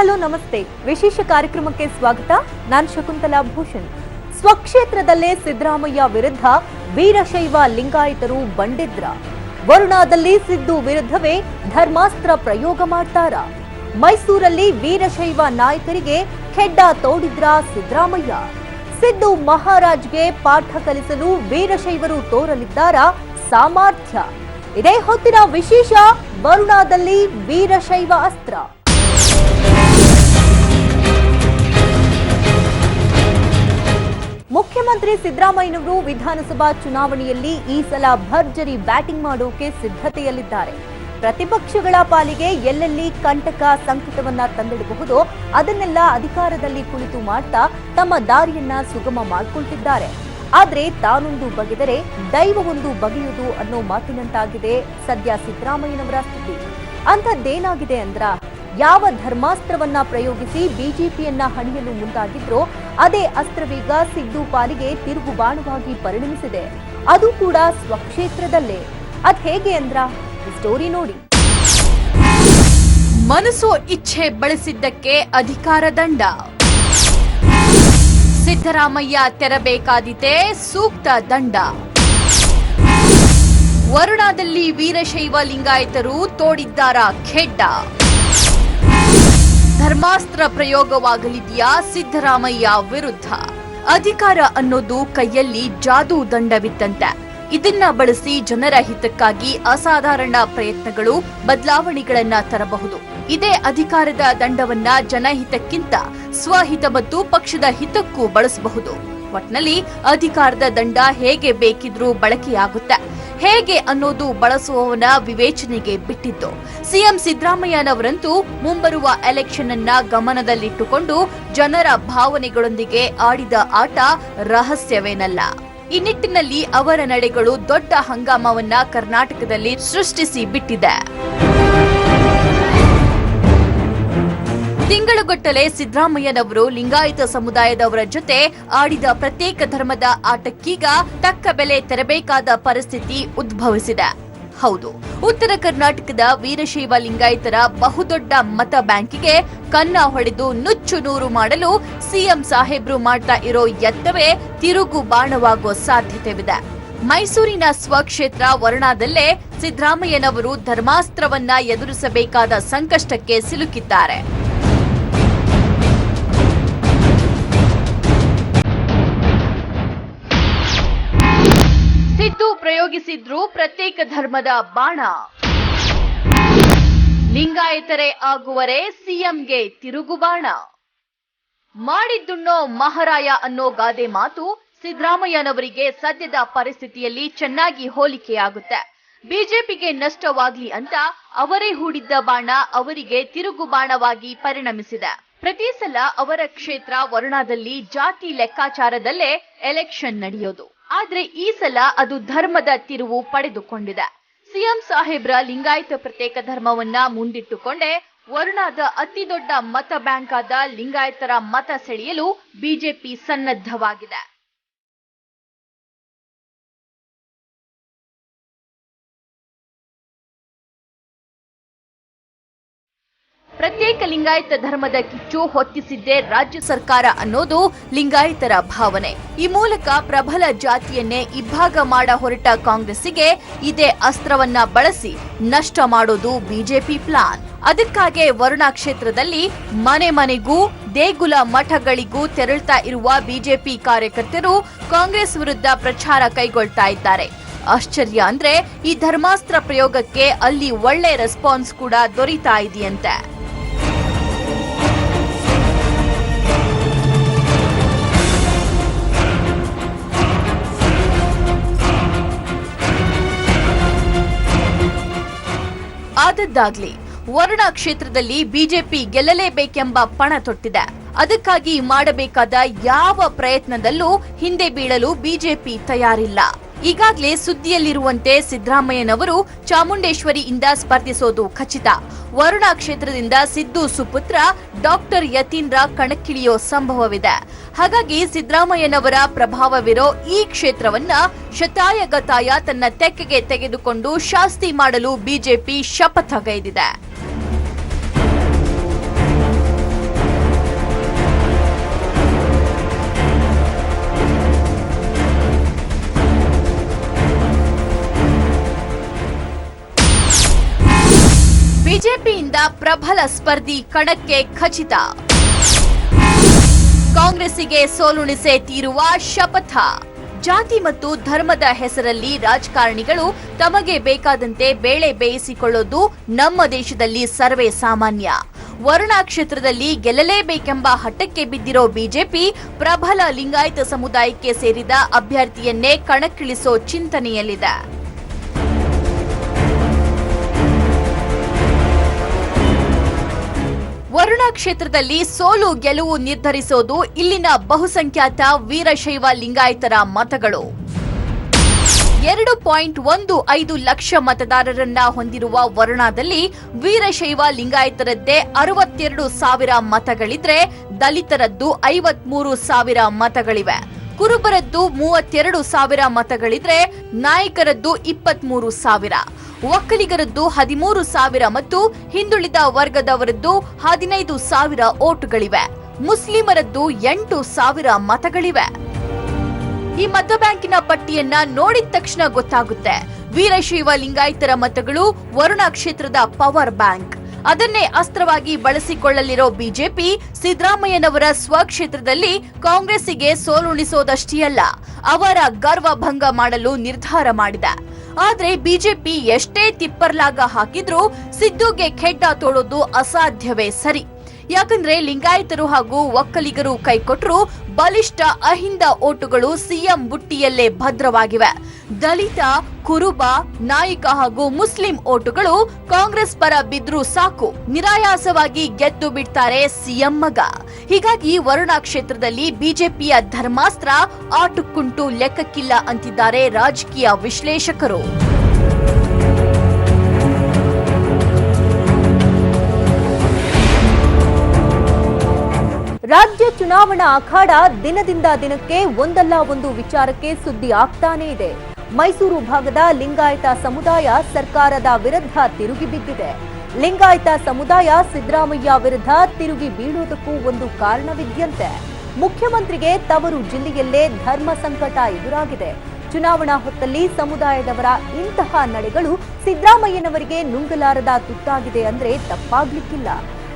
Hello ನಮಸ್ತೆ. ವಿಶೇಷ ಕಾರ್ಯಕ್ರಮಕ್ಕೆ ಸ್ವಾಗತ. ನಾನು ಶಕುಂತಲಾ ಭೂಷಣ್. ಸ್ವಕ್ಷೇತ್ರದಲ್ಲೇ ಸಿದ್ದರಾಮಯ್ಯ ವಿರುದ್ಧ ವೀರಶೈವ ಲಿಂಗಾಯತರು ಬಂಡಿದ್ರ. ವರುಣಾದಲ್ಲಿ ಸಿದ್ದು ವಿರುದ್ಧವೇ ಧರ್ಮಾಸ್ತ್ರ ಪ್ರಯೋಗ ಮಾಡ್ತಾರ. ಮೈಸೂರಲ್ಲಿ ವೀರಶೈವ ನಾಯಕರಿಗೆ ಖೆಡ್ಡ ತೋಡಿದ್ರ ಸಿದ್ದರಾಮಯ್ಯ. ಸಿದ್ದು ಮಹಾರಾಜ್ಗೆ ಪಾಠ ಕಲಿಸಲು ವೀರಶೈವರು ತೋರಲಿದ್ದಾರ ಸಾಮರ್ಥ್ಯ. ಇದೇ ಹೊತ್ತಿನ ವಿಶೇಷ, ವರುಣಾದಲ್ಲಿ ವೀರಶೈವ ಅಸ್ತ್ರ. ಮುಖ್ಯಮಂತ್ರಿ ಸಿದ್ದರಾಮಯ್ಯನವರು ವಿಧಾನಸಭಾ ಚುನಾವಣೆಯಲ್ಲಿ ಈ ಸಲ ಭರ್ಜರಿ ಬ್ಯಾಟಿಂಗ್ ಮಾಡೋಕೆ ಸಿದ್ಧತೆಯಲ್ಲಿದ್ದಾರೆ. ಪ್ರತಿಪಕ್ಷಗಳ ಪಾಲಿಗೆ ಎಲ್ಲೆಲ್ಲಿ ಕಂಟಕ ಸಂಕಟವನ್ನ ತಂದಿಡಬಹುದು ಅದನ್ನೆಲ್ಲ ಅಧಿಕಾರದಲ್ಲಿ ಕುಳಿತು ಮಾಡ್ತಾ ತಮ್ಮ ದಾರಿಯನ್ನ ಸುಗಮ ಮಾಡಿಕೊಳ್ತಿದ್ದಾರೆ. ಆದ್ರೆ ತಾನೊಂದು ಬಗೆದರೆ ದೈವವೊಂದು ಬಗೆಯುವುದು ಅನ್ನೋ ಮಾತಿನಂತಾಗಿದೆ ಸದ್ಯ ಸಿದ್ದರಾಮಯ್ಯನವರ ಸ್ಥಿತಿ. ಅಂಥದ್ದೇನಾಗಿದೆ ಅಂದ್ರ, ಯಾವ ಧರ್ಮಾಸ್ತ್ರವನ್ನ ಪ್ರಯೋಗಿಸಿ ಬಿಜೆಪಿಯನ್ನ ಹಣಿಯಲು ಮುಂದಾಗಿದ್ರೋ ಅದೇ ಅಸ್ತ್ರವೀಗ ಸಿದ್ದು ಪಾಲಿಗೆ ತಿರುಗುಬಾಣವಾಗಿ ಪರಿಣಮಿಸಿದೆ. ಅದು ಕೂಡ ಸ್ವಕ್ಷೇತ್ರದಲ್ಲೇ. ಅದ್ ಹೇಗೆ ಅಂದ್ರ, ಈ ಸ್ಟೋರಿ ನೋಡಿ. ಮನಸ್ಸು ಇಚ್ಛೆ ಬಳಸಿದ್ದಕ್ಕೆ ಅಧಿಕಾರ ದಂಡ. ಸಿದ್ದರಾಮಯ್ಯ ತೆರಬೇಕಾದಿತೆ ಸೂಕ್ತ ದಂಡ. ವರುಣಾದಲ್ಲಿ ವೀರಶೈವ ಲಿಂಗಾಯತರು ತೋಡಿದ್ದಾರ ಖೆಡ್ಡ. ಧರ್ಮಾಸ್ತ್ರ ಪ್ರಯೋಗವಾಗಲಿದೆಯಾ ಸಿದ್ದರಾಮಯ್ಯ ವಿರುದ್ಧ? ಅಧಿಕಾರ ಅನ್ನೋದು ಕೈಯಲ್ಲಿ ಜಾದೂ ದಂಡವಿದ್ದಂತೆ. ಇದನ್ನ ಬಳಸಿ ಜನರ ಹಿತಕ್ಕಾಗಿ ಅಸಾಧಾರಣ ಪ್ರಯತ್ನಗಳು, ಬದಲಾವಣೆಗಳನ್ನ ತರಬಹುದು. ಇದೇ ಅಧಿಕಾರದ ದಂಡವನ್ನ ಜನಹಿತಕ್ಕಿಂತ ಸ್ವಹಿತ ಮತ್ತು ಪಕ್ಷದ ಹಿತಕ್ಕೂ ಬಳಸಬಹುದು. ಒಟ್ನಲ್ಲಿ ಅಧಿಕಾರದ ದಂಡ ಹೇಗೆ ಬೇಕಿದ್ರೂ ಬಳಕೆಯಾಗುತ್ತೆ. ಹೇಗೆ ಅನ್ನೋದು ಬಳಸುವವನ ವಿವೇಚನೆಗೆ ಬಿಟ್ಟಿದ್ದು. ಸಿಎಂ ಸಿದ್ದರಾಮಯ್ಯನವರಂತೂ ಮುಂಬರುವ ಎಲೆಕ್ಷನ್ ಅನ್ನ ಗಮನದಲ್ಲಿಟ್ಟುಕೊಂಡು ಜನರ ಭಾವನೆಗಳೊಂದಿಗೆ ಆಡಿದ ಆಟ ರಹಸ್ಯವೇನಲ್ಲ. ಈ ನಿಟ್ಟಿನಲ್ಲಿ ಅವರ ನಡೆಗಳು ದೊಡ್ಡ ಹಂಗಾಮವನ್ನ ಕರ್ನಾಟಕದಲ್ಲಿ ಸೃಷ್ಟಿಸಿ ಬಿಟ್ಟಿದೆ. ತಿಂಗಳುಗಟ್ಟಲೆ ಸಿದ್ದರಾಮಯ್ಯನವರು ಲಿಂಗಾಯತ ಸಮುದಾಯದವರ ಜೊತೆ ಆಡಿದ ಪ್ರತ್ಯೇಕ ಧರ್ಮದ ಆಟಕ್ಕೀಗ ತಕ್ಕ ಬೆಲೆ ತೆರಬೇಕಾದ ಪರಿಸ್ಥಿತಿ ಉದ್ಭವಿಸಿದೆ. ಹೌದು, ಉತ್ತರ ಕರ್ನಾಟಕದ ವೀರಶೈವ ಲಿಂಗಾಯತರ ಬಹುದೊಡ್ಡ ಮತ ಬ್ಯಾಂಕಿಗೆ ಕನ್ನ ಹೊಡೆದು ನುಚ್ಚು ನೂರು ಮಾಡಲು ಸಿಎಂ ಸಾಹೇಬ್ರು ಮಾಡ್ತಾ ಇರೋ ಯತ್ನವೇ ತಿರುಗು ಬಾಣವಾಗುವ ಸಾಧ್ಯತೆವಿದೆ. ಮೈಸೂರಿನ ಸ್ವಕ್ಷೇತ್ರ ವರುಣಾದಲ್ಲೇ ಸಿದ್ದರಾಮಯ್ಯನವರು ಧರ್ಮಾಸ್ತ್ರವನ್ನ ಎದುರಿಸಬೇಕಾದ ಸಂಕಷ್ಟಕ್ಕೆ ಸಿಲುಕಿದ್ದಾರೆ. ಸಿದ್ದು ಪ್ರಯೋಗಿಸಿದ್ರು ಪ್ರತ್ಯೇಕ ಧರ್ಮದ ಬಾಣ. ಲಿಂಗಾಯತರೇ ಆಗುವರೆ ಸಿಎಂಗೆ ತಿರುಗುಬಾಣ. ಮಾಡಿದ್ದುಣ್ಣೋ ಮಹಾರಾಯ ಅನ್ನೋ ಗಾದೆ ಮಾತು ಸಿದ್ದರಾಮಯ್ಯನವರಿಗೆ ಸದ್ಯದ ಪರಿಸ್ಥಿತಿಯಲ್ಲಿ ಚೆನ್ನಾಗಿ ಹೋಲಿಕೆಯಾಗುತ್ತೆ. ಬಿಜೆಪಿಗೆ ನಷ್ಟವಾಗ್ಲಿ ಅಂತ ಅವರೇ ಹೂಡಿದ್ದ ಬಾಣ ಅವರಿಗೆ ತಿರುಗುಬಾಣವಾಗಿ ಪರಿಣಮಿಸಿದೆ. ಪ್ರತಿ ಸಲ ಅವರ ಕ್ಷೇತ್ರ ವರುಣಾದಲ್ಲಿ ಜಾತಿ ಲೆಕ್ಕಾಚಾರದಲ್ಲೇ ಎಲೆಕ್ಷನ್ ನಡೆಯೋದು. ಆದ್ರೆ ಈ ಸಲ ಅದು ಧರ್ಮದ ತಿರುವು ಪಡೆದುಕೊಂಡಿದೆ. ಸಿಎಂ ಸಾಹೇಬ್ರ ಲಿಂಗಾಯತ ಪ್ರತ್ಯೇಕ ಧರ್ಮವನ್ನ ಮುಂದಿಟ್ಟುಕೊಂಡೇ ವರುಣಾದ ಅತಿ ದೊಡ್ಡ ಮತ ಬ್ಯಾಂಕ್ ಆದ ಲಿಂಗಾಯತರ ಮತ ಸೆಳೆಯಲು ಬಿಜೆಪಿ ಸನ್ನದ್ಧವಾಗಿದೆ. ಪ್ರತ್ಯೇಕ ಲಿಂಗಾಯತ ಧರ್ಮದ ಕಿಚ್ಚು ಹೊತ್ತಿಸಿದ್ದೇ ರಾಜ್ಯ ಸರ್ಕಾರ ಅನ್ನೋದು ಲಿಂಗಾಯತರ ಭಾವನೆ. ಈ ಮೂಲಕ ಪ್ರಬಲ ಜಾತಿಯನ್ನೇ ಇಬ್ಬಾಗ ಮಾಡ ಹೊರಟ ಕಾಂಗ್ರೆಸ್ಸಿಗೆ ಇದೇ ಅಸ್ತ್ರವನ್ನ ಬಳಸಿ ನಷ್ಟ ಮಾಡೋದು ಬಿಜೆಪಿ ಪ್ಲಾನ್. ಅದಕ್ಕಾಗಿ ವರುಣಾ ಕ್ಷೇತ್ರದಲ್ಲಿ ಮನೆ ಮನೆಗೂ ದೇಗುಲ ಮಠಗಳಿಗೂ ತೆರಳ್ತಾ ಇರುವ ಬಿಜೆಪಿ ಕಾರ್ಯಕರ್ತರು ಕಾಂಗ್ರೆಸ್ ವಿರುದ್ಧ ಪ್ರಚಾರ ಕೈಗೊಳ್ತಾ ಇದ್ದಾರೆ. ಆಶ್ಚರ್ಯ ಅಂದ್ರೆ ಈ ಧರ್ಮಾಸ್ತ್ರ ಪ್ರಯೋಗಕ್ಕೆ ಅಲ್ಲಿ ಒಳ್ಳೆ ರೆಸ್ಪಾನ್ಸ್ ಕೂಡ ದೊರೀತಾ ಇದೆಯಂತೆ. ಆದದ್ದಾಗ್ಲಿ, ವರುಣಾ ಕ್ಷೇತ್ರದಲ್ಲಿ ಬಿಜೆಪಿ ಗೆಲ್ಲಲೇಬೇಕೆಂಬ ಪಣ ತೊಟ್ಟಿದೆ. ಅದಕ್ಕಾಗಿ ಮಾಡಬೇಕಾದ ಯಾವ ಪ್ರಯತ್ನದಲ್ಲೂ ಹಿಂದೆ ಬೀಳಲು ಬಿಜೆಪಿ ತಯಾರಿಲ್ಲ. ಈಗಾಗಲೇ ಸುದ್ದಿಯಲ್ಲಿರುವಂತೆ ಸಿದ್ದರಾಮಯ್ಯನವರು ಚಾಮುಂಡೇಶ್ವರಿಯಿಂದ ಸ್ಪರ್ಧಿಸೋದು ಖಚಿತ. ವರುಣಾ ಕ್ಷೇತ್ರದಿಂದ ಸಿದ್ದು ಸುಪುತ್ರ ಡಾಕ್ಟರ್ ಯತೀಂದ್ರ ಕಣಕ್ಕಿಳಿಯೋ ಸಂಭವವಿದೆ. ಹಾಗಾಗಿ ಸಿದ್ದರಾಮಯ್ಯನವರ ಪ್ರಭಾವವಿರೋ ಈ ಕ್ಷೇತ್ರವನ್ನ ಶತಾಯಗತಾಯ ತನ್ನ ತೆಕ್ಕೆಗೆ ತೆಗೆದುಕೊಂಡು ಶಾಸ್ತಿ ಮಾಡಲು ಬಿಜೆಪಿ ಶಪಥಗೈದಿದೆ. ಬಿಜೆಪಿಯಿಂದ ಪ್ರಬಲ ಸ್ಪರ್ಧಿ ಕಣಕ್ಕೆ ಖಚಿತ. ಕಾಂಗ್ರೆಸ್ಸಿಗೆ ಸೋಲುಣಿಸೇ ತೀರುವ ಶಪಥ. ಜಾತಿ ಮತ್ತು ಧರ್ಮದ ಹೆಸರಲ್ಲಿ ರಾಜಕಾರಣಿಗಳು ತಮಗೆ ಬೇಕಾದಂತೆ ಬೇಳೆ ಬೇಯಿಸಿಕೊಳ್ಳೋದು ನಮ್ಮ ದೇಶದಲ್ಲಿ ಸರ್ವೇ ಸಾಮಾನ್ಯ. ವರುಣಾ ಕ್ಷೇತ್ರದಲ್ಲಿ ಗೆಲ್ಲಲೇಬೇಕೆಂಬ ಹಠಕ್ಕೆ ಬಿದ್ದಿರೋ ಬಿಜೆಪಿ ಪ್ರಬಲ ಲಿಂಗಾಯತ ಸಮುದಾಯಕ್ಕೆ ಸೇರಿದ ಅಭ್ಯರ್ಥಿಯನ್ನೇ ಕಣಕ್ಕಿಳಿಸೋ ಚಿಂತನೆಯಲ್ಲಿದೆ. ವರುಣಾ ಕ್ಷೇತ್ರದಲ್ಲಿ ಸೋಲು ಗೆಲುವು ನಿರ್ಧರಿಸೋದು ಇಲ್ಲಿನ ಬಹುಸಂಖ್ಯಾತ ವೀರಶೈವ ಲಿಂಗಾಯತರ ಮತಗಳು. 2.15 ಲಕ್ಷ ಮತದಾರರನ್ನ ಹೊಂದಿರುವ ವರುಣಾದಲ್ಲಿ ವೀರಶೈವ ಲಿಂಗಾಯತರದ್ದೇ 62,000 ಮತಗಳಿದ್ರೆ ದಲಿತರದ್ದು 53,000 ಮತಗಳಿವೆ. ಕುರುಬರದ್ದು 32,000 ಮತಗಳಿದ್ರೆ ನಾಯಕರದ್ದು 23,000, ಒಕ್ಕಲಿಗರದ್ದು 13,000 ಮತ್ತು ಹಿಂದುಳಿದ ವರ್ಗದವರದ್ದು 15,000 ಓಟುಗಳಿವೆ. ಮುಸ್ಲಿಮರದ್ದು 8,000 ಮತಗಳಿವೆ. ಈ ಮತ ಬ್ಯಾಂಕಿನ ಪಟ್ಟಿಯನ್ನ ನೋಡಿದ ತಕ್ಷಣ ಗೊತ್ತಾಗುತ್ತೆ, ವೀರಶೈವ ಲಿಂಗಾಯತರ ಮತಗಳು ವರುಣಾ ಕ್ಷೇತ್ರದ ಪವರ್ ಬ್ಯಾಂಕ್. ಅದನ್ನೇ ಅಸ್ತ್ರವಾಗಿ ಬಳಸಿಕೊಳ್ಳಲಿರೋ ಬಿಜೆಪಿ ಸಿದ್ದರಾಮಯ್ಯನವರ ಸ್ವಕ್ಷೇತ್ರದಲ್ಲಿ ಕಾಂಗ್ರೆಸ್ಸಿಗೆ ಸೋಲುಣಿಸೋದಷ್ಟೇ ಅಲ್ಲ, ಅವರ ಗರ್ವಭಂಗ ಮಾಡಲು ನಿರ್ಧಾರ ಮಾಡಿದೆ. ಆದ್ರೆ ಬಿಜೆಪಿ ಎಷ್ಟೇ ತಿಪ್ಪರ್ಲಾಗ ಹಾಕಿದ್ರೂ ಸಿದ್ದುಗೆ ಖೆಡ್ಡ ತೋಡೋದು ಅಸಾಧ್ಯವೇ ಸರಿ. ಯಾಕಂದ್ರೆ ಲಿಂಗಾಯತರು ಹಾಗೂ ಒಕ್ಕಲಿಗರು ಕೈಕೊಟ್ರು ಬಲಿಷ್ಠ ಅಹಿಂದ ಓಟುಗಳು ಸಿಎಂ ಬುಟ್ಟಿಯಲ್ಲೇ ಭದ್ರವಾಗಿವೆ. ದಲಿತ, ಕುರುಬ, ನಾಯಕ ಹಾಗೂ ಮುಸ್ಲಿಂ ಓಟುಗಳು ಕಾಂಗ್ರೆಸ್ ಪರ ಬಿದ್ರೂ ಸಾಕು, ನಿರಾಯಾಸವಾಗಿ ಗೆದ್ದು ಬಿಡ್ತಾರೆ ಸಿಎಂ ಮಗ. ಹೀಗಾಗಿ ವರುಣಾ ಕ್ಷೇತ್ರದಲ್ಲಿ ಬಿಜೆಪಿಯ ಧರ್ಮಾಸ್ತ್ರ ಆಟುಕ್ಕುಂಟು ಲೆಕ್ಕಕ್ಕಿಲ್ಲ ಅಂತಿದ್ದಾರೆ ರಾಜಕೀಯ ವಿಶ್ಲೇಷಕರು. ರಾಜ್ಯ ಚುನಾವಣಾ ಅಖಾಡ ದಿನದಿಂದ ದಿನಕ್ಕೆ ಒಂದಲ್ಲ ಒಂದು ವಿಚಾರಕ್ಕೆ ಸುದ್ದಿ ಆಗ್ತಾನೇ ಇದೆ. ಮೈಸೂರು ಭಾಗದ ಲಿಂಗಾಯತ ಸಮುದಾಯ ಸರ್ಕಾರದ ವಿರುದ್ಧ ತಿರುಗಿ ಬಿದ್ದಿದೆ. ಲಿಂಗಾಯತ ಸಮುದಾಯ ಸಿದ್ದರಾಮಯ್ಯ ವಿರುದ್ಧ ತಿರುಗಿ ಬೀಳುವುದಕ್ಕೂ ಒಂದು ಕಾರಣವಿದ್ಯಂತೆ. ಮುಖ್ಯಮಂತ್ರಿಗೆ ತವರು ಜಿಲ್ಲೆಯಲ್ಲೇ ಧರ್ಮ ಸಂಕಟ ಎದುರಾಗಿದೆ. ಚುನಾವಣಾ ಹೊತ್ತಲ್ಲಿ ಸಮುದಾಯದವರ ಇಂತಹ ನಡೆಗಳು ಸಿದ್ದರಾಮಯ್ಯನವರಿಗೆ ನುಂಗಲಾರದ ತುತ್ತಾಗಿದೆ ಅಂದ್ರೆ ತಪ್ಪಾಗ್ಲಿಕ್ಕಿಲ್ಲ.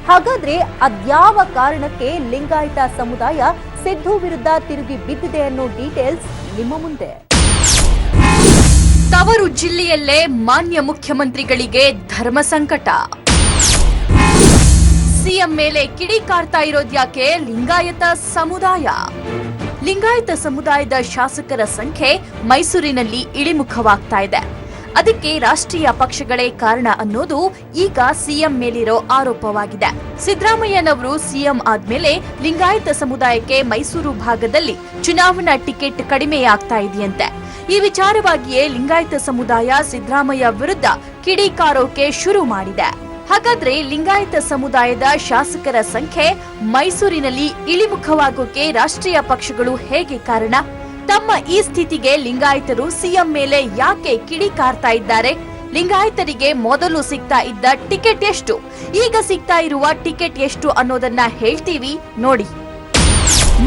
ಹಾಗಾದ್ರೆ ಅದ್ಯಾವ ಕಾರಣಕ್ಕೆ ಲಿಂಗಾಯತ ಸಮುದಾಯ ಸಿದ್ದು ವಿರುದ್ಧ ತಿರುಗಿ ಬಿದ್ದಿದೆ ಅನ್ನೋ ಡೀಟೇಲ್ಸ್ ನಿಮ್ಮ ಮುಂದೆ. ತವರು ಜಿಲ್ಲೆಯಲ್ಲೇ ಮಾನ್ಯ ಮುಖ್ಯಮಂತ್ರಿಗಳಿಗೆ ಧರ್ಮ ಸಂಕಟ. ಸಿಎಂ ಮೇಲೆ ಕಿಡಿಕಾರ್ತಾ ಇರೋದ್ಯಾಕೆ ಲಿಂಗಾಯತ ಸಮುದಾಯ? ಲಿಂಗಾಯತ ಸಮುದಾಯದ ಶಾಸಕರ ಸಂಖ್ಯೆ ಮೈಸೂರಿನಲ್ಲಿ ಇಳಿಮುಖವಾಗ್ತಾ ಇದೆ. ಅದಕ್ಕೆ ರಾಷ್ಟ್ರೀಯ ಪಕ್ಷಗಳೇ ಕಾರಣ ಅನ್ನೋದು ಈಗ ಸಿಎಂ ಮೇಲಿರೋ ಆರೋಪವಾಗಿದೆ. ಸಿದ್ದರಾಮಯ್ಯನವರು ಸಿಎಂ ಆದ್ಮೇಲೆ ಲಿಂಗಾಯತ ಸಮುದಾಯಕ್ಕೆ ಮೈಸೂರು ಭಾಗದಲ್ಲಿ ಚುನಾವಣಾ ಟಿಕೆಟ್ ಕಡಿಮೆಯಾಗ್ತಾ ಇದೆಯಂತೆ. ಈ ವಿಚಾರವಾಗಿಯೇ ಲಿಂಗಾಯತ ಸಮುದಾಯ ಸಿದ್ದರಾಮಯ್ಯ ವಿರುದ್ಧ ಕಿಡಿಕಾರೋಕೆ ಶುರು ಮಾಡಿದೆ. ಹಾಗಾದ್ರೆ ಲಿಂಗಾಯತ ಸಮುದಾಯದ ಶಾಸಕರ ಸಂಖ್ಯೆ ಮೈಸೂರಿನಲ್ಲಿ ಇಳಿಮುಖವಾಗೋಕೆ ರಾಷ್ಟ್ರೀಯ ಪಕ್ಷಗಳು ಹೇಗೆ ಕಾರಣ? ತಮ್ಮ ಈ ಸ್ಥಿತಿಗೆ ಲಿಂಗಾಯತರು ಸಿಎಂ ಮೇಲೆ ಯಾಕೆ ಕಿಡಿಕಾರ್ತಾ ಇದ್ದಾರೆ? ಲಿಂಗಾಯತರಿಗೆ ಮೊದಲು ಸಿಗ್ತಾ ಇದ್ದ ಟಿಕೆಟ್ ಎಷ್ಟು, ಈಗ ಸಿಗ್ತಾ ಇರುವ ಟಿಕೆಟ್ ಎಷ್ಟು ಅನ್ನೋದನ್ನ ಹೇಳ್ತೀವಿ ನೋಡಿ.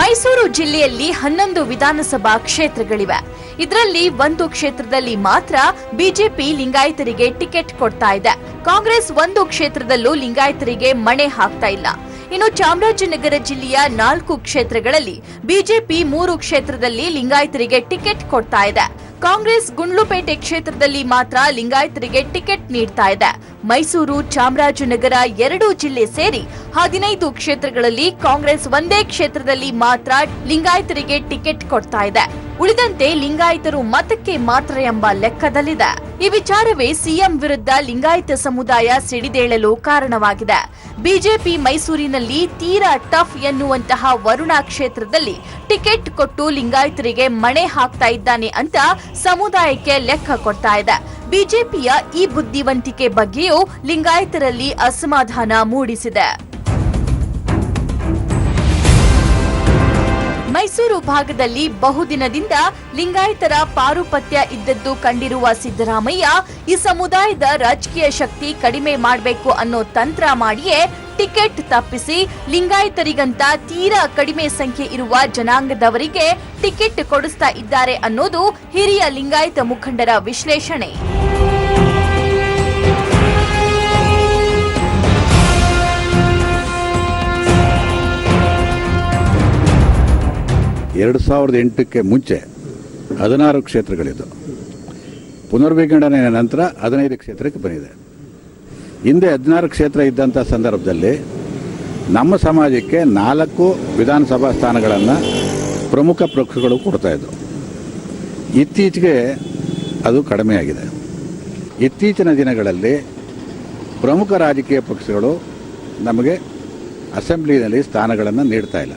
ಮೈಸೂರು ಜಿಲ್ಲೆಯಲ್ಲಿ 11 ವಿಧಾನಸಭಾ ಕ್ಷೇತ್ರಗಳಿವೆ. ಇದರಲ್ಲಿ ಒಂದು ಕ್ಷೇತ್ರದಲ್ಲಿ ಮಾತ್ರ ಬಿಜೆಪಿ ಲಿಂಗಾಯತರಿಗೆ ಟಿಕೆಟ್ ಕೊಡ್ತಾ ಇದೆ. ಕಾಂಗ್ರೆಸ್ ಒಂದು ಕ್ಷೇತ್ರದಲ್ಲೂ ಲಿಂಗಾಯತರಿಗೆ ಮಣೆ ಹಾಕ್ತಾ ಇಲ್ಲ. ಇನ್ನು ಚಾಮರಾಜನಗರ ಜಿಲ್ಲೆಯ 4 ಕ್ಷೇತ್ರಗಳಲ್ಲಿ ಬಿಜೆಪಿ 3 ಕ್ಷೇತ್ರದಲ್ಲಿ ಲಿಂಗಾಯತರಿಗೆ ಟಿಕೆಟ್ ಕೊಡ್ತಾ ಇದೆ. ಕಾಂಗ್ರೆಸ್ ಗುಂಡ್ಲುಪೇಟೆ ಕ್ಷೇತ್ರದಲ್ಲಿ ಮಾತ್ರ ಲಿಂಗಾಯತರಿಗೆ ಟಿಕೆಟ್ ನೀಡ್ತಾ ಇದೆ. ಮೈಸೂರು, ಚಾಮರಾಜನಗರ 2 ಜಿಲ್ಲೆ ಸೇರಿ 15 ಕ್ಷೇತ್ರಗಳಲ್ಲಿ ಕಾಂಗ್ರೆಸ್ ಒಂದೇ ಕ್ಷೇತ್ರದಲ್ಲಿ ಮಾತ್ರ ಲಿಂಗಾಯತರಿಗೆ ಟಿಕೆಟ್ ಕೊಡ್ತಾ ಇದೆ. ಉಳಿದಂತೆ ಲಿಂಗಾಯತರು ಮತಕ್ಕೆ ಮಾತ್ರ ಎಂಬ ಲೆಕ್ಕದಲ್ಲಿದೆ. ಈ ವಿಚಾರವೇ ಸಿಎಂ ವಿರುದ್ಧ ಲಿಂಗಾಯತ ಸಮುದಾಯ ಸಿಡಿದೇಳಲು ಕಾರಣವಾಗಿದೆ. ಬಿಜೆಪಿ ಮೈಸೂರಿನಲ್ಲಿ ತೀರಾ ಟಫ್ ಎನ್ನುವಂತಹ ವರುಣಾ ಕ್ಷೇತ್ರದಲ್ಲಿ ಟಿಕೆಟ್ ಕೊಟ್ಟು ಲಿಂಗಾಯತರಿಗೆ ಮಣೆ ಹಾಕ್ತಾ ಇದ್ದಾನೆ ಅಂತ ಸಮುದಾಯಕ್ಕೆ ಲೆಕ್ಕ ಕೊಡ್ತಾ ಇದೆ. ಬಿಜೆಪಿಯ ಈ ಬುದ್ಧಿವಂತಿಕೆ ಬಗ್ಗೆಯೂ ಲಿಂಗಾಯತರಲ್ಲಿ ಅಸಮಾಧಾನ ಮೂಡಿಸಿದೆ. ಮೈಸೂರು ಭಾಗದಲ್ಲಿ ಬಹುದಿನದಿಂದ ಲಿಂಗಾಯತರ ಪಾರುಪತ್ಯ ಇದ್ದದ್ದು ಕಂಡಿರುವ ಸಿದ್ದರಾಮಯ್ಯ ಈ ಸಮುದಾಯದ ರಾಜಕೀಯ ಶಕ್ತಿ ಕಡಿಮೆ ಮಾಡಬೇಕು ಅನ್ನೋ ತಂತ್ರ ಮಾಡಿಯೇ ಟಿಕೆಟ್ ತಪ್ಪಿಸಿ ಲಿಂಗಾಯತರಿಗಂತ ತೀರಾ ಕಡಿಮೆ ಸಂಖ್ಯೆ ಇರುವ ಜನಾಂಗದವರಿಗೆ ಟಿಕೆಟ್ ಕೊಡಿಸ್ತಾ ಇದ್ದಾರೆ ಅನ್ನೋದು ಹಿರಿಯ ಲಿಂಗಾಯತ ಮುಖಂಡರ ವಿಶ್ಲೇಷಣೆ. 2008ಕ್ಕೆ ಮುಂಚೆ 16 ಕ್ಷೇತ್ರಗಳಿದ್ದು, ಪುನರ್ವಿಂಗಡಣೆಯ ನಂತರ 15 ಕ್ಷೇತ್ರಕ್ಕೆ ಬಂದಿದೆ. ಹಿಂದೆ 16 ಕ್ಷೇತ್ರ ಇದ್ದಂಥ ಸಂದರ್ಭದಲ್ಲಿ ನಮ್ಮ ಸಮಾಜಕ್ಕೆ 4 ವಿಧಾನಸಭಾ ಸ್ಥಾನಗಳನ್ನು ಪ್ರಮುಖ ಪಕ್ಷಗಳು ಕೊಡ್ತಾಯಿದ್ವು. ಇತ್ತೀಚೆಗೆ ಅದು ಕಡಿಮೆಯಾಗಿದೆ. ಇತ್ತೀಚಿನ ದಿನಗಳಲ್ಲಿ ಪ್ರಮುಖ ರಾಜಕೀಯ ಪಕ್ಷಗಳು ನಮಗೆ ಅಸೆಂಬ್ಲಿನಲ್ಲಿ ಸ್ಥಾನಗಳನ್ನು ನೀಡ್ತಾ ಇಲ್ಲ.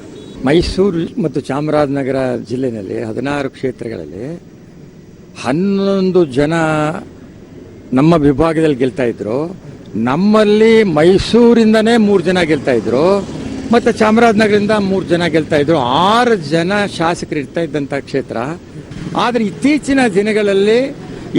ಮೈಸೂರು ಮತ್ತು ಚಾಮರಾಜನಗರ ಜಿಲ್ಲೆಯಲ್ಲಿ 16 ಕ್ಷೇತ್ರಗಳಲ್ಲಿ 11 ಜನ ನಮ್ಮ ವಿಭಾಗದಲ್ಲಿ ಗೆಲ್ತಾ ಇದ್ರು. ನಮ್ಮಲ್ಲಿ ಮೈಸೂರಿಂದನೇ 3 ಜನ ಗೆಲ್ತಾ ಇದ್ರು, ಮತ್ತು ಚಾಮರಾಜನಗರದಿಂದ 3 ಜನ ಗೆಲ್ತಾ ಇದ್ರು. 6 ಜನ ಶಾಸಕರು ಇರ್ತಾ ಇದ್ದಂಥ ಕ್ಷೇತ್ರ. ಆದರೆ ಇತ್ತೀಚಿನ ದಿನಗಳಲ್ಲಿ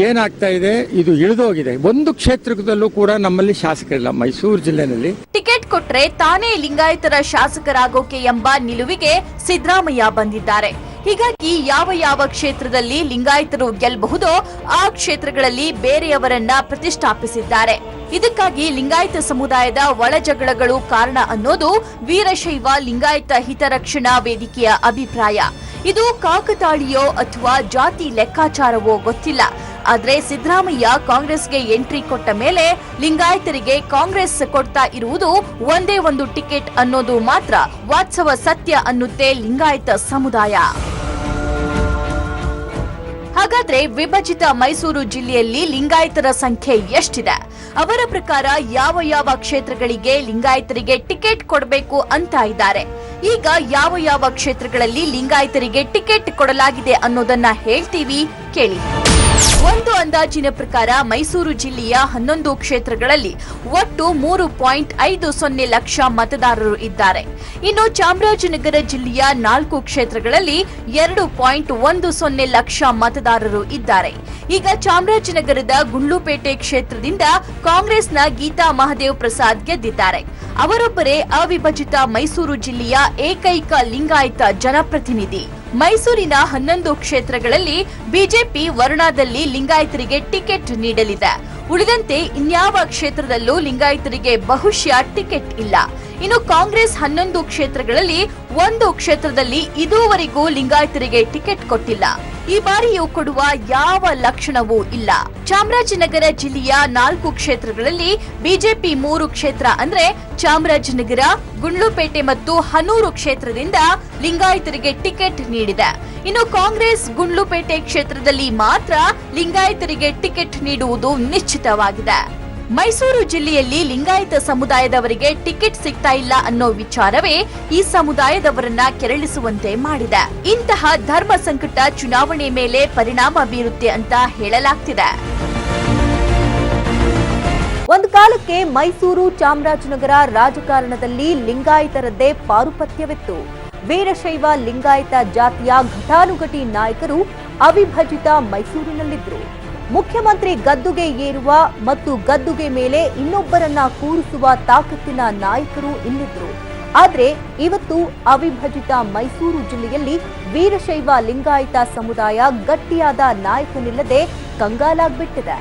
ಏನಾಗ್ತಾ ಇದೆ, ಇದು ಇಳಿದೋಗಿದೆ. ಒಂದು ಕ್ಷೇತ್ರದಲ್ಲೂ ಕೂಡ ನಮ್ಮಲ್ಲಿ ಶಾಸಕರಿಲ್ಲ ಮೈಸೂರು ಜಿಲ್ಲೆಯಲ್ಲಿ. ಟಿಕೆಟ್ ಕೊಟ್ರೆ ತಾನೇ ಲಿಂಗಾಯತರ ಶಾಸಕರಾಗೋಕೆ ಎಂಬ ನಿಲುವಿಗೆ ಸಿದ್ದರಾಮಯ್ಯ ಬಂದಿದ್ದಾರೆ. ಹೀಗಾಗಿ ಯಾವ ಕ್ಷೇತ್ರದಲ್ಲಿ ಲಿಂಗಾಯತರು ಗೆಲ್ಲಬಹುದೋ ಆ ಕ್ಷೇತ್ರಗಳಲ್ಲಿ ಬೇರೆಯವರನ್ನ ಪ್ರತಿಷ್ಠಾಪಿಸಿದ್ದಾರೆ. ಇದಕ್ಕಾಗಿ ಲಿಂಗಾಯತ ಸಮುದಾಯದ ಒಳಜಗಳಗಳು ಕಾರಣ ಅನ್ನೋದು ವೀರಶೈವ ಲಿಂಗಾಯತ ಹಿತರಕ್ಷಣಾ ವೇದಿಕೆಯ ಅಭಿಪ್ರಾಯ. ಇದು ಕಾಕತಾಳೀಯೋ ಅಥವಾ ಜಾತಿ ಲೆಕ್ಕಾಚಾರವೋ ಗೊತ್ತಿಲ್ಲ. ಆದ್ರೆ ಸಿದ್ದರಾಮಯ್ಯ ಕಾಂಗ್ರೆಸ್ಗೆ ಎಂಟ್ರಿ ಕೊಟ್ಟ ಮೇಲೆ ಲಿಂಗಾಯತರಿಗೆ ಕಾಂಗ್ರೆಸ್ ಕೊಡ್ತಾ ಇರುವುದು ಒಂದೇ ಒಂದು ಟಿಕೆಟ್ ಅನ್ನೋದು ಮಾತ್ರ ವಾಸ್ತವ ಸತ್ಯ ಅನ್ನುತ್ತೆ ಲಿಂಗಾಯತ ಸಮುದಾಯ. ಹಾಗಾದ್ರೆ ವಿಭಜಿತ ಮೈಸೂರು ಜಿಲ್ಲೆಯಲ್ಲಿ ಲಿಂಗಾಯತರ ಸಂಖ್ಯೆ ಎಷ್ಟಿದೆ? ಅವರ ಪ್ರಕಾರ ಯಾವ ಕ್ಷೇತ್ರಗಳಿಗೆ ಲಿಂಗಾಯತರಿಗೆ ಟಿಕೆಟ್ ಕೊಡಬೇಕು ಅಂತ ಇದ್ದಾರೆ. ಈಗ ಯಾವ ಕ್ಷೇತ್ರಗಳಲ್ಲಿ ಲಿಂಗಾಯತರಿಗೆ ಟಿಕೆಟ್ ಕೊಡಲಾಗಿದೆ ಅನ್ನೋದನ್ನ ಹೇಳ್ತೀವಿ, ಕೇಳಿ. ಒಂದು ಅಂದಾಜಿನ ಪ್ರಕಾರ ಮೈಸೂರು ಜಿಲ್ಲೆಯ 11 ಕ್ಷೇತ್ರಗಳಲ್ಲಿ ಒಟ್ಟು 3.50 ಲಕ್ಷ ಮತದಾರರು ಇದ್ದಾರೆ. ಇನ್ನು ಚಾಮರಾಜನಗರ ಜಿಲ್ಲೆಯ 4 ಕ್ಷೇತ್ರಗಳಲ್ಲಿ 2.10 ಲಕ್ಷ ಮತದಾರರು ಇದ್ದಾರೆ. ಈಗ ಚಾಮರಾಜನಗರದ ಗುಂಡ್ಲುಪೇಟೆ ಕ್ಷೇತ್ರದಿಂದ ಕಾಂಗ್ರೆಸ್ನ ಗೀತಾ ಮಹದೇವ್ ಪ್ರಸಾದ್ ಗೆದ್ದಿದ್ದಾರೆ. ಅವರೊಬ್ಬರೇ ಅವಿಭಜಿತ ಮೈಸೂರು ಜಿಲ್ಲೆಯ ಏಕೈಕ ಲಿಂಗಾಯತ ಜನಪ್ರತಿನಿಧಿ. ಮೈಸೂರಿನ 11 ಕ್ಷೇತ್ರಗಳಲ್ಲಿ ಬಿಜೆಪಿ ವರುಣಾದಲ್ಲಿ ಲಿಂಗಾಯತರಿಗೆ ಟಿಕೆಟ್ ನೀಡಲಿದೆ. ಉಳಿದಂತೆ ಇನ್ಯಾವ ಕ್ಷೇತ್ರದಲ್ಲೂ ಲಿಂಗಾಯತರಿಗೆ ಬಹುಶಃ ಟಿಕೆಟ್ ಇಲ್ಲ. ಇನ್ನು ಕಾಂಗ್ರೆಸ್ 11 ಕ್ಷೇತ್ರಗಳಲ್ಲಿ 1 ಕ್ಷೇತ್ರದಲ್ಲಿ ಇದುವರೆಗೂ ಲಿಂಗಾಯತರಿಗೆ ಟಿಕೆಟ್ ಕೊಟ್ಟಿಲ್ಲ. ಈ ಬಾರಿಯೂ ಕೊಡುವ ಯಾವ ಲಕ್ಷಣವೂ ಇಲ್ಲ. ಚಾಮರಾಜನಗರ ಜಿಲ್ಲೆಯ 4 ಕ್ಷೇತ್ರಗಳಲ್ಲಿ ಬಿಜೆಪಿ 3 ಕ್ಷೇತ್ರ ಅಂದ್ರೆ ಚಾಮರಾಜನಗರ, ಗುಂಡ್ಲುಪೇಟೆ ಮತ್ತು ಹನೂರು ಕ್ಷೇತ್ರದಿಂದ ಲಿಂಗಾಯತರಿಗೆ ಟಿಕೆಟ್ ನೀಡಿದೆ. ಇನ್ನು ಕಾಂಗ್ರೆಸ್ ಗುಂಡ್ಲುಪೇಟೆ ಕ್ಷೇತ್ರದಲ್ಲಿ ಮಾತ್ರ ಲಿಂಗಾಯತರಿಗೆ ಟಿಕೆಟ್ ನೀಡುವುದು ನಿಶ್ಚಿತವಾಗಿದೆ. ಮೈಸೂರು ಜಿಲ್ಲೆಯಲ್ಲಿ ಲಿಂಗಾಯತ ಸಮುದಾಯದವರಿಗೆ ಟಿಕೆಟ್ ಸಿಗ್ತಾ ಇಲ್ಲ ಅನ್ನೋ ವಿಚಾರವೇ ಈ ಸಮುದಾಯದವರನ್ನ ಕೆರಳಿಸುವಂತೆ ಮಾಡಿದೆ. ಇಂತಹ ಧರ್ಮ ಸಂಕಟ ಚುನಾವಣೆ ಮೇಲೆ ಪರಿಣಾಮ ಬೀರುತ್ತೆ ಅಂತ ಹೇಳಲಾಗ್ತಿದೆ. ಒಂದು ಕಾಲಕ್ಕೆ ಮೈಸೂರು ಚಾಮರಾಜನಗರ ರಾಜಕಾರಣದಲ್ಲಿ ಲಿಂಗಾಯತರದ್ದೇ ಪಾರುಪತ್ಯವಿತ್ತು. ವೀರಶೈವ ಲಿಂಗಾಯತ ಜಾತಿಯ ಘಟಾನುಘಟಿ ನಾಯಕರು ಅವಿಭಜಿತ ಮೈಸೂರಿನಲ್ಲಿದ್ರು. ಮುಖ್ಯಮಂತ್ರಿ ಗದ್ದುಗೆ ಏರುವ ಮತ್ತು ಗದ್ದುಗೆ ಮೇಲೆ ಇನ್ನೊಬ್ಬರನ್ನ ಕೂರಿಸುವ ತಾಕತ್ತಿನ ನಾಯಕರು ಇಲ್ಲಿದ್ರು. ಆದ್ರೆ ಇವತ್ತು ಅವಿಭಜಿತ ಮೈಸೂರು ಜಿಲ್ಲೆಯಲ್ಲಿ ವೀರಶೈವ ಲಿಂಗಾಯತ ಸಮುದಾಯ ಗಟ್ಟಿಯಾದ ನಾಯಕನಿಲ್ಲದೆ ಕಂಗಾಲಾಗ್ಬಿಟ್ಟಿದೆ.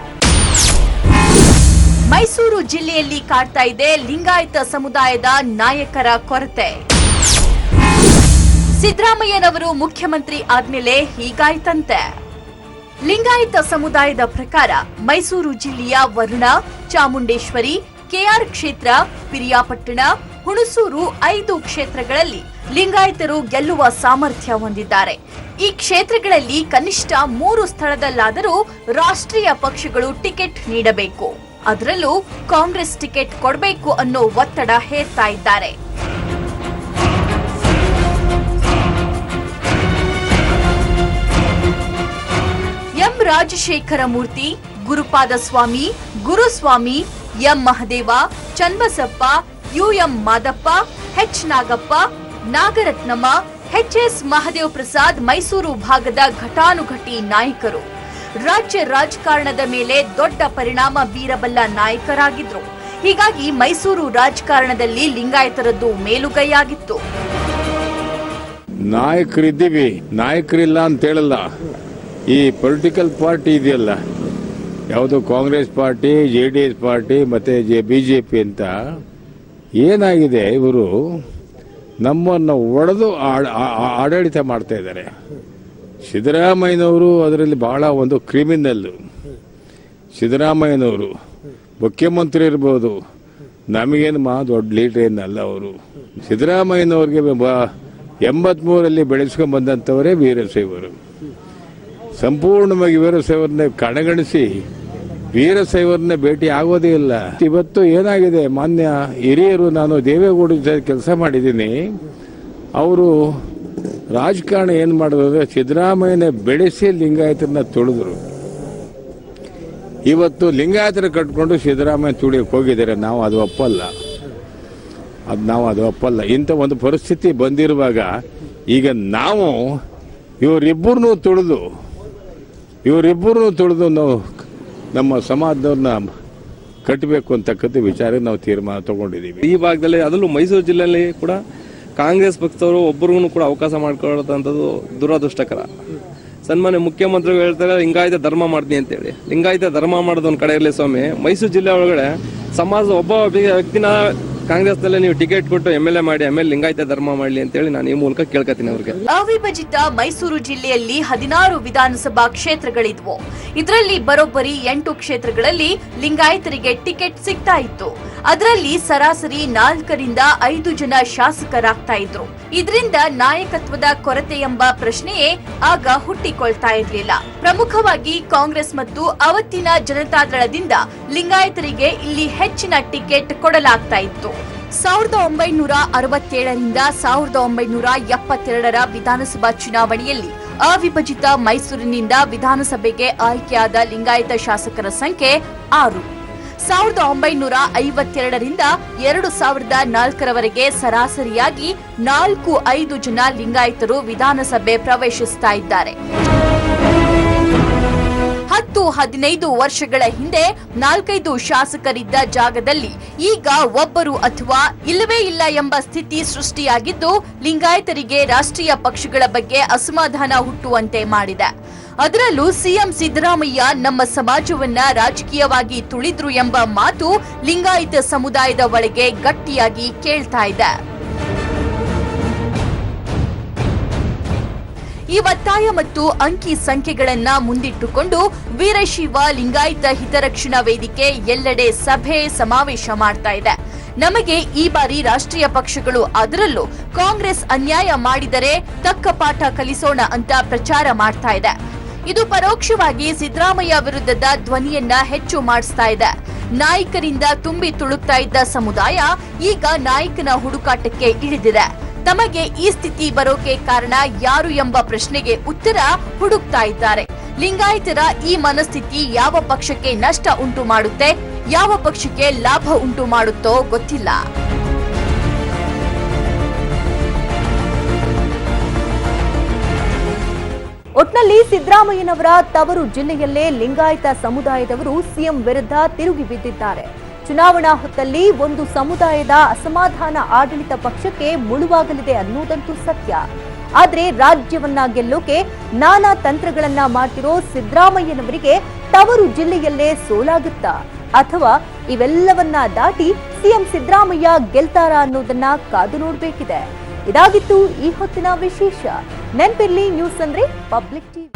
ಮೈಸೂರು ಜಿಲ್ಲೆಯಲ್ಲಿ ಕಾಡ್ತಾ ಇದೆ ಲಿಂಗಾಯತ ಸಮುದಾಯದ ನಾಯಕರ ಕೊರತೆ. ಸಿದ್ದರಾಮಯ್ಯನವರು ಮುಖ್ಯಮಂತ್ರಿ ಆದ್ಮೇಲೆ ಹೀಗಾಯ್ತಂತೆ. ಲಿಂಗಾಯತ ಸಮುದಾಯದ ಪ್ರಕಾರ ಮೈಸೂರು ಜಿಲ್ಲೆಯ ವರುಣ, ಚಾಮುಂಡೇಶ್ವರಿ, ಕೆಆರ್ ಕ್ಷೇತ್ರ, ಪಿರಿಯಾಪಟ್ಟಣ, ಹುಣಸೂರು 5 ಕ್ಷೇತ್ರಗಳಲ್ಲಿ ಲಿಂಗಾಯತರು ಗೆಲ್ಲುವ ಸಾಮರ್ಥ್ಯ ಹೊಂದಿದ್ದಾರೆ. ಈ ಕ್ಷೇತ್ರಗಳಲ್ಲಿ ಕನಿಷ್ಠ 3 ಸ್ಥಳದಲ್ಲಾದರೂ ರಾಷ್ಟ್ರೀಯ ಪಕ್ಷಗಳು ಟಿಕೆಟ್ ನೀಡಬೇಕು. ಅದರಲ್ಲೂ ಕಾಂಗ್ರೆಸ್ ಟಿಕೆಟ್ ಕೊಡಬೇಕು ಅನ್ನೋ ಒತ್ತಡ ಹೇರ್ತಾ ಇದ್ದಾರೆ. M Rajashekara Murthy, Gurupadaswamy, Guruswamy, M Mahadeva, Channabasappa, UM Madappa, H Nagappa, Nagarathnamma, HS Mahadev Prasad Mysuru ಭಾಗದ ಘಟಾನುಘಟಿ ನಾಯಕರು. ರಾಜ್ಯ ರಾಜಕಾರಣದ ಮೇಲೆ ದೊಡ್ಡ ಪರಿಣಾಮ ಬೀರಬಲ್ಲ ನಾಯಕರಾಗಿದ್ರು. ಹೀಗಾಗಿ ಮೈಸೂರು ರಾಜಕಾರಣದಲ್ಲಿ ಲಿಂಗಾಯತರದ್ದು ಮೇಲುಗೈಯಾಗಿತ್ತು. ನಾಯಕರಿದ್ದೀವಿ, ನಾಯಕರಿಲ್ಲ ಅಂತ ಹೇಳಲ್ಲ. ಈ ಪೊಲಿಟಿಕಲ್ ಪಾರ್ಟಿ ಇದೆಯಲ್ಲ, ಯಾವುದು ಕಾಂಗ್ರೆಸ್ ಪಾರ್ಟಿ, JDS ಪಾರ್ಟಿ ಮತ್ತೆ ಬಿಜೆಪಿ ಅಂತ ಏನಾಗಿದೆ, ಇವರು ನಮ್ಮನ್ನು ಒಡೆದು ಆಡಳಿತ ಮಾಡ್ತಾ ಇದ್ದಾರೆ. ಸಿದ್ದರಾಮಯ್ಯನವರು ಅದರಲ್ಲಿ ಬಹಳ ಒಂದು ಕ್ರಿಮಿನಲ್ಲು. ಸಿದ್ದರಾಮಯ್ಯನವರು ಮುಖ್ಯಮಂತ್ರಿ ಇರ್ಬೋದು, ನಮಗೇನು ದೊಡ್ಡ ಲೀಡರ್ ಏನಲ್ಲ ಅವರು. ಸಿದ್ದರಾಮಯ್ಯನವ್ರಿಗೆ 83ರಲ್ಲಿ ಬೆಳೆಸ್ಕೊಂಡು ಬಂದಂಥವರೇ ವೀರಶೈವರು. ಸಂಪೂರ್ಣವಾಗಿ ವೀರಶೈವರನ್ನೇ ಕಡೆಗಣಿಸಿ ವೀರಶೈವರನ್ನೇ ಭೇಟಿ ಆಗೋದೇ ಇಲ್ಲ. ಇವತ್ತು ಏನಾಗಿದೆ, ಮಾನ್ಯ ಹಿರಿಯರು, ನಾನು ದೇವೇಗೌಡ ಜೊತೆ ಕೆಲಸ ಮಾಡಿದ್ದೀನಿ, ಅವರು ರಾಜಕಾರಣ ಏನು ಮಾಡಿದ್ರು ಅಂದರೆ ಸಿದ್ದರಾಮಯ್ಯನ ಬೆಳೆಸಿ ಲಿಂಗಾಯತರನ್ನ ತುಳಿದ್ರು. ಇವತ್ತು ಲಿಂಗಾಯತರ ಕಟ್ಕೊಂಡು ಸಿದ್ದರಾಮಯ್ಯ ತುಳಿಯಕ್ಕೆ ಹೋಗಿದ್ದಾರೆ. ನಾವು ಅದು ಒಪ್ಪಲ್ಲ. ಇಂಥ ಒಂದು ಪರಿಸ್ಥಿತಿ ಬಂದಿರುವಾಗ ಈಗ ನಾವು ಇವರಿಬ್ಬರನ್ನೂ ತುಳಿದು ನಾವು ನಮ್ಮ ಸಮಾಜದವ್ರನ್ನ ಕಟ್ಟಬೇಕು ಅಂತಕ್ಕಂಥ ವಿಚಾರ ನಾವು ತೀರ್ಮಾನ ತಗೊಂಡಿದ್ದೀವಿ. ಈ ಭಾಗದಲ್ಲಿ, ಅದರಲ್ಲೂ ಮೈಸೂರು ಜಿಲ್ಲೆಯಲ್ಲಿ ಕೂಡ ಕಾಂಗ್ರೆಸ್ ಪಕ್ಷದವರು ಒಬ್ಬರಿಗೂ ಕೂಡ ಅವಕಾಶ ಮಾಡಿಕೊಳ್ಳುವಂಥದ್ದು ದುರದೃಷ್ಟಕರ. ಸನ್ಮಾನ್ಯ ಮುಖ್ಯಮಂತ್ರಿಗಳು ಹೇಳ್ತಾರೆ ಲಿಂಗಾಯತ ಧರ್ಮ ಮಾಡ್ತೀನಿ ಅಂತೇಳಿ. ಲಿಂಗಾಯತ ಧರ್ಮ ಮಾಡೋದು ಒಂದು ಕಡೆ ಇರಲಿ ಸ್ವಾಮಿ, ಮೈಸೂರು ಜಿಲ್ಲೆ ಒಳಗಡೆ ಸಮಾಜದ ಒಬ್ಬ ವ್ಯಕ್ತಿನ ಕಾಂಗ್ರೆಸ್ನಲ್ಲೇ ನೀವು ಟಿಕೆಟ್ ಕೊಟ್ಟು MLA ಮಾಡಿ, ಆಮೇಲೆ ಲಿಂಗಾಯತ ಧರ್ಮ ಮಾಡಲಿ ಅಂತೇಳಿ ನಾನು ಈ ಮೂಲಕ ಕೇಳ್ಕೊತೀನಿ ಅವ್ರಿಗೆ. ಅವಿಭಜಿತ ಮೈಸೂರು ಜಿಲ್ಲೆಯಲ್ಲಿ 16 ವಿಧಾನಸಭಾ ಕ್ಷೇತ್ರಗಳಿದ್ವು. ಇದರಲ್ಲಿ ಬರೋಬ್ಬರಿ 8 ಕ್ಷೇತ್ರಗಳಲ್ಲಿ ಲಿಂಗಾಯತರಿಗೆ ಟಿಕೆಟ್ ಸಿಗ್ತಾ ಇತ್ತು. ಅದರಲ್ಲಿ ಸರಾಸರಿ 4 ರಿಂದ 5 ಜನ ಶಾಸಕರಾಗ್ತಾ ಇದ್ರು. ಇದರಿಂದ ನಾಯಕತ್ವದ ಕೊರತೆ ಎಂಬ ಪ್ರಶ್ನೆಯೇ ಆಗ ಹುಟ್ಟಿಕೊಳ್ತಾ ಇರಲಿಲ್ಲ. ಪ್ರಮುಖವಾಗಿ ಕಾಂಗ್ರೆಸ್ ಮತ್ತು ಅವತ್ತಿನ ಜನತಾದಳದಿಂದ ಲಿಂಗಾಯತರಿಗೆ ಇಲ್ಲಿ ಹೆಚ್ಚಿನ ಟಿಕೆಟ್ ಕೊಡಲಾಗ್ತಾ ಇತ್ತು. 1967 ರಿಂದ 1972ರ ವಿಧಾನಸಭಾ ಚುನಾವಣೆಯಲ್ಲಿ ಅವಿಭಜಿತ ಮೈಸೂರಿನಿಂದ ವಿಧಾನಸಭೆಗೆ ಆಯ್ಕೆಯಾದ ಲಿಂಗಾಯತ ಶಾಸಕರ ಸಂಖ್ಯೆ 6. 1952 ರಿಂದ 2004ರವರೆಗೆ ಸರಾಸರಿಯಾಗಿ 4-5 ಜನ ಲಿಂಗಾಯತರು ವಿಧಾನಸಭೆ ಪ್ರವೇಶಿಸ್ತಾ ಇದ್ದಾರೆ. 10-15 ವರ್ಷಗಳ ಹಿಂದೆ 4-5 ಶಾಸಕರಿದ್ದ ಜಾಗದಲ್ಲಿ ಈಗ ಒಬ್ಬರು ಅಥವಾ ಇಲ್ಲವೇ ಇಲ್ಲ ಎಂಬ ಸ್ಥಿತಿ ಸೃಷ್ಟಿಯಾಗಿದ್ದು ಲಿಂಗಾಯತರಿಗೆ ರಾಷ್ಟ್ರೀಯ ಪಕ್ಷಗಳ ಬಗ್ಗೆ ಅಸಮಾಧಾನ ಹುಟ್ಟುವಂತೆ ಮಾಡಿದೆ. ಅದರಲ್ಲೂ ಸಿಎಂ ಸಿದ್ದರಾಮಯ್ಯ ನಮ್ಮ ಸಮಾಜವನ್ನ ರಾಜಕೀಯವಾಗಿ ತುಳಿದ್ರು ಎಂಬ ಮಾತು ಲಿಂಗಾಯತ ಸಮುದಾಯದ ಒಳಗೆ ಗಟ್ಟಿಯಾಗಿ ಕೇಳ್ತಾ ಇದೆ. ಈ ಒತ್ತಾಯ ಮತ್ತು ಅಂಕಿ ಸಂಖ್ಯೆಗಳನ್ನ ಮುಂದಿಟ್ಟುಕೊಂಡು ವೀರಶೈವ ಲಿಂಗಾಯತ ಹಿತರಕ್ಷಣಾ ವೇದಿಕೆ ಎಲ್ಲೆಡೆ ಸಭೆ ಸಮಾವೇಶ ಮಾಡ್ತಾ ಇದೆ. ನಮಗೆ ಈ ಬಾರಿ ರಾಷ್ಟ್ರೀಯ ಪಕ್ಷಗಳು, ಅದರಲ್ಲೂ ಕಾಂಗ್ರೆಸ್ ಅನ್ಯಾಯ ಮಾಡಿದರೆ ತಕ್ಕ ಪಾಠ ಕಲಿಸೋಣ ಅಂತ ಪ್ರಚಾರ ಮಾಡ್ತಾ ಇದೆ. ಇದು ಪರೋಕ್ಷವಾಗಿ ಸಿದ್ದರಾಮಯ್ಯ ವಿರುದ್ಧದ ಧ್ವನಿಯನ್ನ ಹೆಚ್ಚು ಮಾಡಿಸ್ತಾ ಇದೆ. ನಾಯಕರಿಂದ ತುಂಬಿ ತುಳುಕ್ತಾ ಇದ್ದ ಸಮುದಾಯ ಈಗ ನಾಯಕನ ಹುಡುಕಾಟಕ್ಕೆ ಇಳಿದಿದೆ. ತಮಗೆ ಈ ಸ್ಥಿತಿ ಬರೋಕೆ ಕಾರಣ ಯಾರು ಎಂಬ ಪ್ರಶ್ನೆಗೆ ಉತ್ತರ ಹುಡುಕ್ತಾ ಇದ್ದಾರೆ. ಲಿಂಗಾಯತರ ಈ ಮನಸ್ಥಿತಿ ಯಾವ ಪಕ್ಷಕ್ಕೆ ನಷ್ಟ ಉಂಟು ಮಾಡುತ್ತೆ, ಯಾವ ಪಕ್ಷಕ್ಕೆ ಲಾಭ ಉಂಟು ಮಾಡುತ್ತೋ ಗೊತ್ತಿಲ್ಲ. ಒಟ್ನಲ್ಲಿ ಸಿದ್ದರಾಮಯ್ಯನವರ ತವರು ಜಿಲ್ಲೆಯಲ್ಲೇ ಲಿಂಗಾಯತ ಸಮುದಾಯದವರು ಸಿಎಂ ವಿರುದ್ಧ ತಿರುಗಿ ಬಿದ್ದಿದ್ದಾರೆ. ಚುನಾವಣಾ ಹೊತ್ತಲ್ಲಿ ಒಂದು ಸಮುದಾಯದ ಅಸಮಾಧಾನ ಆಡಳಿತ ಪಕ್ಷಕ್ಕೆ ಮುಳುವಾಗಲಿದೆ ಅನ್ನೋದಂತೂ ಸತ್ಯ. ಆದ್ರೆ ರಾಜ್ಯವನ್ನ ಗೆಲ್ಲೋಕೆ ನಾನಾ ತಂತ್ರಗಳನ್ನ ಮಾಡ್ತಿರೋ ಸಿದ್ದರಾಮಯ್ಯನವರಿಗೆ ತವರು ಜಿಲ್ಲೆಯಲ್ಲೇ ಸೋಲಾಗುತ್ತಾ, ಅಥವಾ ಇವೆಲ್ಲವನ್ನ ದಾಟಿ ಸಿಎಂ ಸಿದ್ದರಾಮಯ್ಯ ಗೆಲ್ತಾರಾ ಅನ್ನೋದನ್ನ ಕಾದು ನೋಡ್ಬೇಕಿದೆ. ಇದಾಗಿತ್ತು ಈ ಹೊತ್ತಿನ ವಿಶೇಷ. ನೆನ್ಪಿರ್ಲಿ, ನ್ಯೂಸ್ ಅಂದ್ರೆ ಪಬ್ಲಿಕ್ ಟಿವಿ.